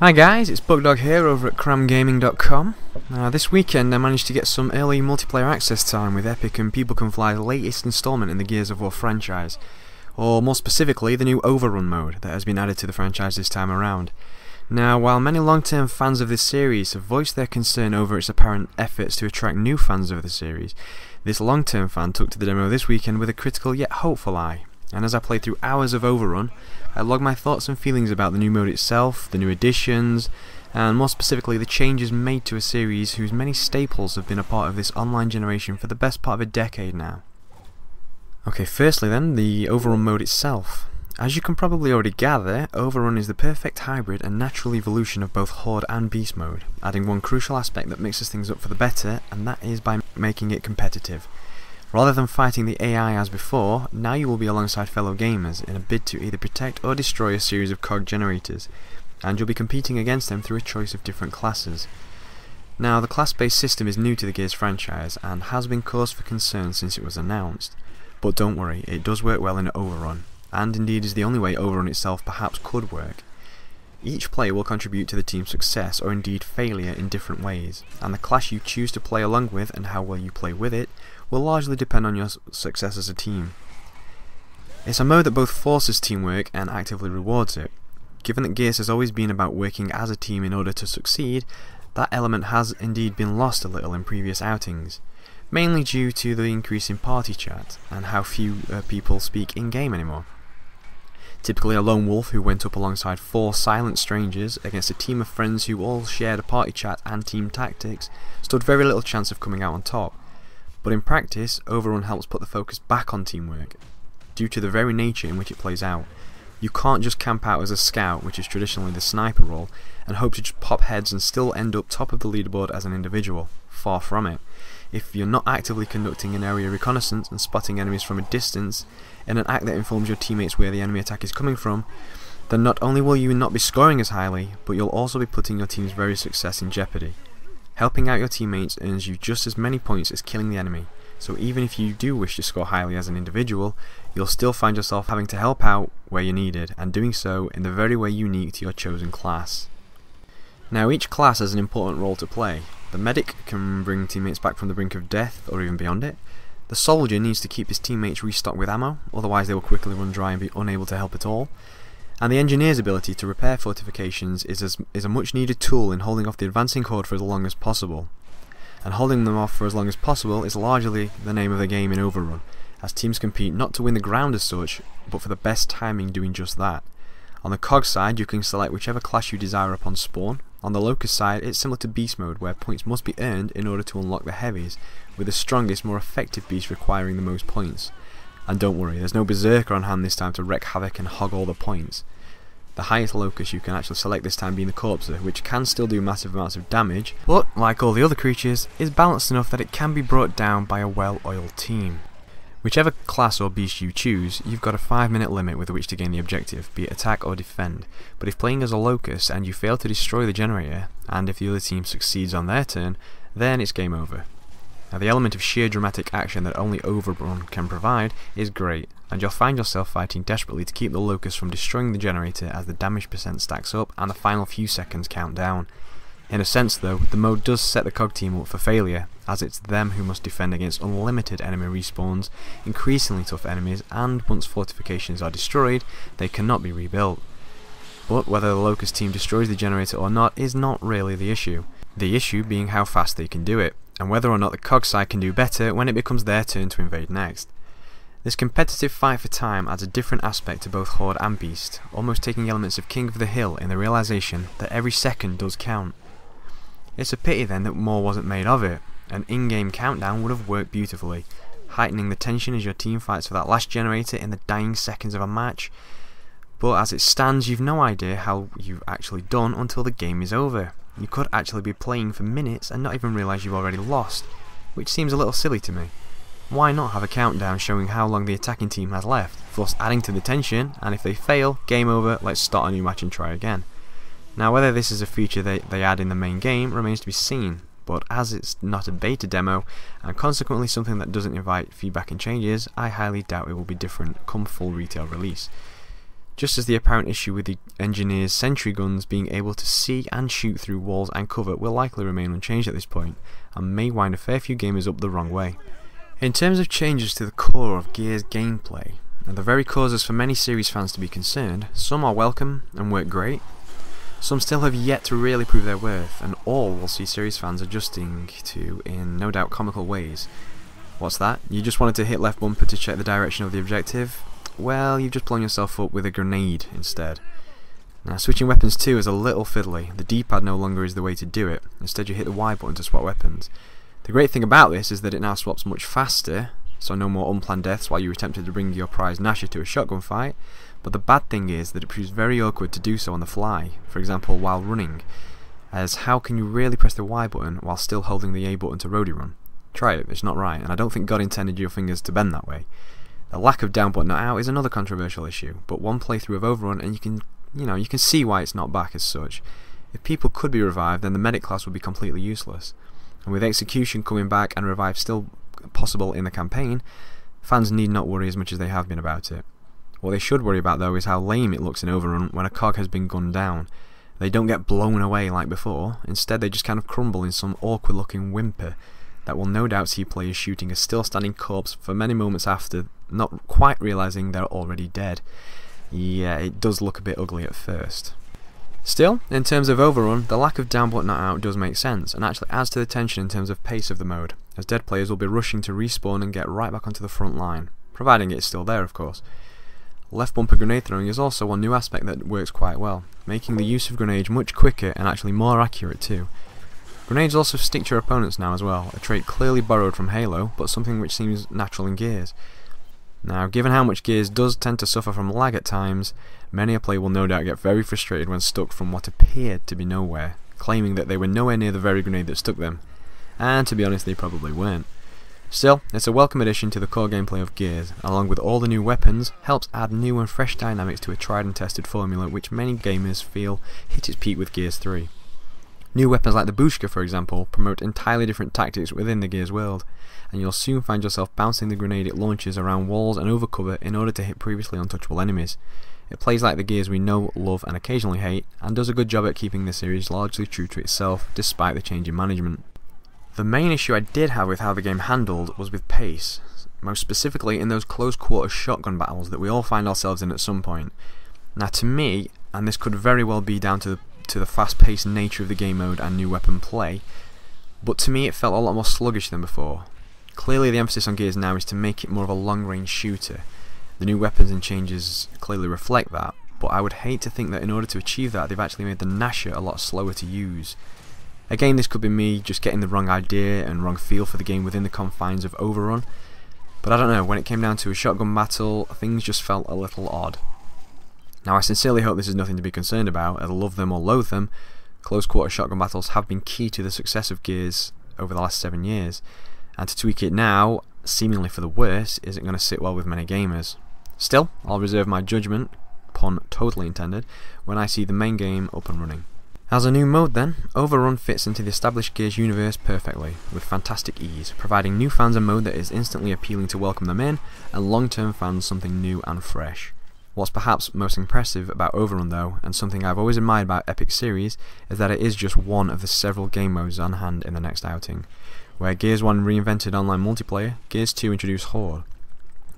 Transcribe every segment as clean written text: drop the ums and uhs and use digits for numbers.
Hi guys, it's Bugdog here over at cramgaming.com. This weekend I managed to get some early multiplayer access time with Epic and People Can Fly's latest installment in the Gears of War franchise, or more specifically the new OverRun mode that has been added to the franchise this time around. Now, while many long-term fans of this series have voiced their concern over its apparent efforts to attract new fans of the series, this long-term fan took to the demo this weekend with a critical yet hopeful eye. And as I played through hours of OverRun, I logged my thoughts and feelings about the new mode itself, the new additions, and more specifically the changes made to a series whose many staples have been a part of this online generation for the best part of a decade now. Okay, firstly then, the OverRun mode itself. As you can probably already gather, OverRun is the perfect hybrid and natural evolution of both Horde and Beast mode, adding one crucial aspect that mixes things up for the better, and that is by making it competitive. Rather than fighting the AI as before, now you will be alongside fellow gamers in a bid to either protect or destroy a series of cog generators, and you'll be competing against them through a choice of different classes. Now, the class-based system is new to the Gears franchise and has been cause for concern since it was announced, but don't worry, it does work well in OverRun, and indeed is the only way OverRun itself perhaps could work. Each player will contribute to the team's success or indeed failure in different ways, and the class you choose to play along with and how well you play with it will largely depend on your success as a team. It's a mode that both forces teamwork and actively rewards it. Given that Gears has always been about working as a team in order to succeed, that element has indeed been lost a little in previous outings, mainly due to the increase in party chat and how few people speak in-game anymore. Typically a lone wolf who went up alongside 4 silent strangers against a team of friends who all shared a party chat and team tactics stood very little chance of coming out on top. But in practice, OverRun helps put the focus back on teamwork, due to the very nature in which it plays out. You can't just camp out as a scout, which is traditionally the sniper role, and hope to just pop heads and still end up top of the leaderboard as an individual. Far from it. If you're not actively conducting an area reconnaissance and spotting enemies from a distance, in an act that informs your teammates where the enemy attack is coming from, then not only will you not be scoring as highly, but you'll also be putting your team's very success in jeopardy. Helping out your teammates earns you just as many points as killing the enemy, so even if you do wish to score highly as an individual, you'll still find yourself having to help out where you're needed, and doing so in the very way unique to your chosen class. Now, each class has an important role to play. The medic can bring teammates back from the brink of death or even beyond it. The soldier needs to keep his teammates restocked with ammo, otherwise they will quickly run dry and be unable to help at all. And the engineer's ability to repair fortifications is a much needed tool in holding off the advancing horde for as long as possible. And holding them off for as long as possible is largely the name of the game in OverRun, as teams compete not to win the ground as such, but for the best timing doing just that. On the COG side, you can select whichever class you desire upon spawn. On the Locust side, it's similar to Beast mode, where points must be earned in order to unlock the heavies, with the strongest, more effective beast requiring the most points. And don't worry, there's no Berserker on hand this time to wreak havoc and hog all the points. The highest Locust you can actually select this time being the Corpser, which can still do massive amounts of damage, but, like all the other creatures, is balanced enough that it can be brought down by a well-oiled team. Whichever class or beast you choose, you've got a 5-minute limit with which to gain the objective, be it attack or defend, but if playing as a Locust and you fail to destroy the generator, and if the other team succeeds on their turn, then it's game over. Now, the element of sheer dramatic action that only OverRun can provide is great, and you'll find yourself fighting desperately to keep the Locust from destroying the generator as the damage percent stacks up and the final few seconds count down. In a sense though, the mode does set the COG team up for failure, as it's them who must defend against unlimited enemy respawns, increasingly tough enemies, and once fortifications are destroyed, they cannot be rebuilt. But whether the Locust team destroys the generator or not is not really the issue. The issue being how fast they can do it, and whether or not the COG side can do better when it becomes their turn to invade next. This competitive fight for time adds a different aspect to both Horde and Beast, almost taking elements of King of the Hill in the realization that every second does count. It's a pity then that more wasn't made of it. An in-game countdown would have worked beautifully, heightening the tension as your team fights for that last generator in the dying seconds of a match. But as it stands, you've no idea how you've actually done until the game is over. You could actually be playing for minutes and not even realise you've already lost, which seems a little silly to me. Why not have a countdown showing how long the attacking team has left, thus adding to the tension, and if they fail, game over, let's start a new match and try again. Now, whether this is a feature they add in the main game remains to be seen, but as it's not a beta demo, and consequently something that doesn't invite feedback and changes, I highly doubt it will be different come full retail release. just as the apparent issue with the engineer's sentry guns being able to see and shoot through walls and cover will likely remain unchanged at this point, and may wind a fair few gamers up the wrong way. In terms of changes to the core of Gears gameplay, and the very causes for many series fans to be concerned, some are welcome and work great, some still have yet to really prove their worth, and all will see series fans adjusting to in no doubt comical ways. What's that? You just wanted to hit left bumper to check the direction of the objective? Well, you've just blown yourself up with a grenade instead. Now, switching weapons too is a little fiddly. The D-pad no longer is the way to do it. Instead you hit the Y button to swap weapons. The great thing about this is that it now swaps much faster, so no more unplanned deaths while you attempted to bring your prize Nasher to a shotgun fight, but the bad thing is that it proves very awkward to do so on the fly, for example while running, as how can you really press the Y button while still holding the A button to roadie run? Try it, it's not right, and I don't think God intended your fingers to bend that way. The lack of down but not out is another controversial issue, but one playthrough of OverRun and you can see why it's not back as such. If people could be revived, then the medic class would be completely useless. And with execution coming back and revive still possible in the campaign, fans need not worry as much as they have been about it. What they should worry about though is how lame it looks in OverRun when a cog has been gunned down. They don't get blown away like before, instead they just kind of crumble in some awkward looking whimper that will no doubt see players shooting a still standing corpse for many moments after, not quite realising they're already dead. Yeah, it does look a bit ugly at first. Still, in terms of OverRun, the lack of down but not out does make sense, and actually adds to the tension in terms of pace of the mode, as dead players will be rushing to respawn and get right back onto the front line, providing it's still there of course. Left bumper grenade throwing is also one new aspect that works quite well, making the use of grenades much quicker and actually more accurate too. Grenades also stick to your opponents now as well, a trait clearly borrowed from Halo, but something which seems natural in Gears. Now, given how much Gears does tend to suffer from lag at times, many a player will no doubt get very frustrated when stuck from what appeared to be nowhere, claiming that they were nowhere near the very grenade that stuck them. And to be honest, they probably weren't. Still, it's a welcome addition to the core gameplay of Gears, along with all the new weapons, helps add new and fresh dynamics to a tried and tested formula which many gamers feel hit its peak with Gears 3. New weapons like the Bushka, for example, promote entirely different tactics within the Gears world, and you'll soon find yourself bouncing the grenade it launches around walls and over cover in order to hit previously untouchable enemies. It plays like the Gears we know, love and occasionally hate, and does a good job at keeping the series largely true to itself, despite the change in management. The main issue I did have with how the game handled was with pace, most specifically in those close quarter shotgun battles that we all find ourselves in at some point. Now to me, and this could very well be down to the fast-paced nature of the game mode and new weapon play, but to me it felt a lot more sluggish than before. Clearly the emphasis on Gears now is to make it more of a long-range shooter. The new weapons and changes clearly reflect that, but I would hate to think that in order to achieve that they've actually made the Nasher a lot slower to use. Again, this could be me just getting the wrong idea and wrong feel for the game within the confines of OverRun, but I don't know, when it came down to a shotgun battle, things just felt a little odd. Now I sincerely hope this is nothing to be concerned about, as love them or loathe them, close quarter shotgun battles have been key to the success of Gears over the last 7 years, and to tweak it now, seemingly for the worse, isn't going to sit well with many gamers. Still, I'll reserve my judgment, pun totally intended, when I see the main game up and running. As a new mode then, OverRun fits into the established Gears universe perfectly, with fantastic ease, providing new fans a mode that is instantly appealing to welcome them in, and long-term fans something new and fresh. What's perhaps most impressive about OverRun though, and something I've always admired about Epic series, is that it is just one of the several game modes on hand in the next outing. Where Gears 1 reinvented online multiplayer, Gears 2 introduced Horde.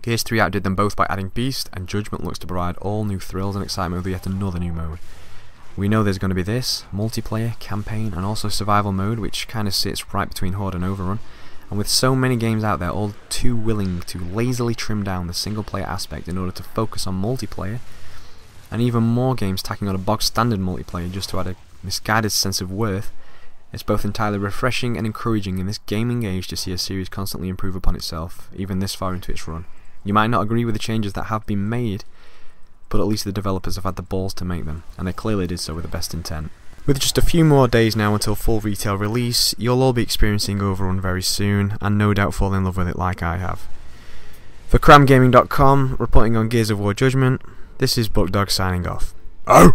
Gears 3 outdid them both by adding Beast, and Judgment looks to provide all new thrills and excitement with yet another new mode. We know there's going to be this, multiplayer, campaign, and also survival mode, which kind of sits right between Horde and OverRun, and with so many games out there all too willing to lazily trim down the single player aspect in order to focus on multiplayer, and even more games tacking on a bog standard multiplayer just to add a misguided sense of worth, it's both entirely refreshing and encouraging in this gaming age to see a series constantly improve upon itself, even this far into its run. You might not agree with the changes that have been made, but at least the developers have had the balls to make them, and they clearly did so with the best intent. With just a few more days now until full retail release, you'll all be experiencing OverRun very soon, and no doubt fall in love with it like I have. For CramGaming.com, reporting on Gears of War Judgment, this is BuckDog signing off. Oh!